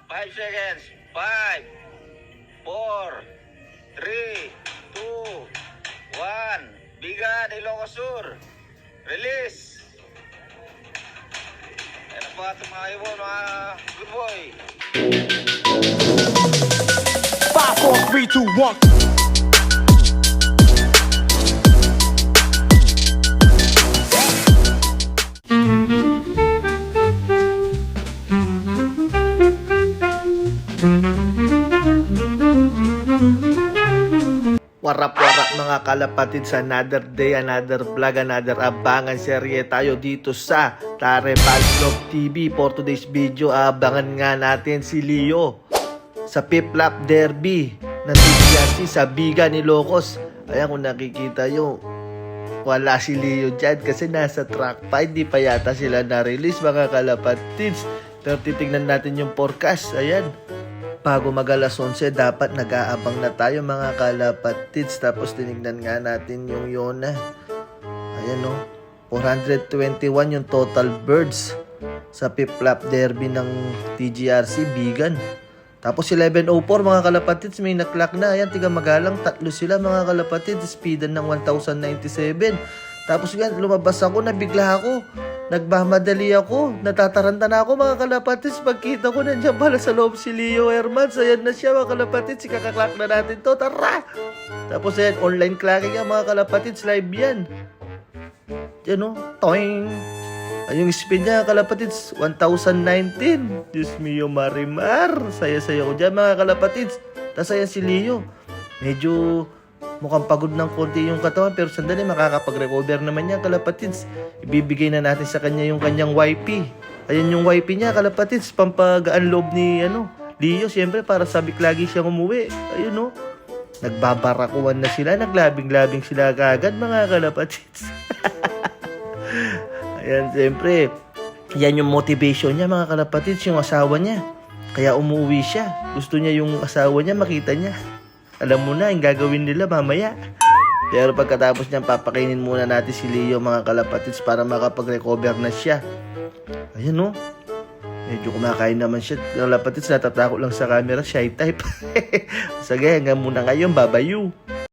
5 seconds. 5, 4, 3, 2, 1. Bigan, Ilocos Sur. Release. Ayan po ating mga ibon, mga good boy. 5, 4, 3, 2, 1. Warap-warap mga kalapatid, sa another day, another vlog, another abangan serye tayo dito sa Tarepal Vlog TV. For today's video, abangan nga natin si Leo sa Piplap Derby ng TGRC sa Bigan, Ilocos. Ayan, kung nakikita nyo, wala si Leo dyan kasi nasa track 5, di pa yata sila na-release mga kalapatids. Pero titignan natin yung forecast. Ayan, bago mag-alas 11, dapat nag-aabang na tayo mga kalapatids. Tapos tinignan nga natin yung Yona. Ayan o, 421 yung total birds sa Piplap Derby ng TGRC Bigan. Tapos 11.04 mga kalapatids, may naklock na. Ayan, tiga magalang, tatlo sila mga kalapatids. Speedan ng 1097. Tapos yan, lumabas ako, nabigla ako. Nagmamadali ako, natataranta na ako mga kalapatids. Pagkita ko, nandiyan pala sa loob si Leo Hermans. Ayan na siya mga kalapatids, ikakaklak na natin to, tara! Tapos ayan, online clacking yan mga kalapatids, live yan. Yan o, toing! Ay, yung speed niya kalapatids, 1019. Diyos mio marimar, saya-saya ko dyan mga kalapatids. Tapos ayan si Leo, medyo mukhang pagod ng konti yung katawan, pero sandali makakapag-recover naman niya kalapatids. Ibibigay na natin sa kanya yung kanyang YP. Ayan yung YP niya kalapatids, pampagaan loob ni Leo, siyempre para sabik lagi siyang umuwi. Ayun o, nagbabarakuan na sila, naglabing-labing sila kagad mga kalapatids. Ayan, siyempre yan yung motivation niya mga kalapatids, yung asawa niya. Kaya umuwi siya, gusto niya yung asawa niya makita niya. Alam mo na, yung gagawin nila mamaya. Pero pagkatapos niyan, papakainin muna natin si Leo mga kalapatids para makapag-recover na siya. Ayan o, medyo kumakain naman siya. Kalapatids, natatakot lang sa camera, shy type. Sige, hanggang muna ngayon, babayu.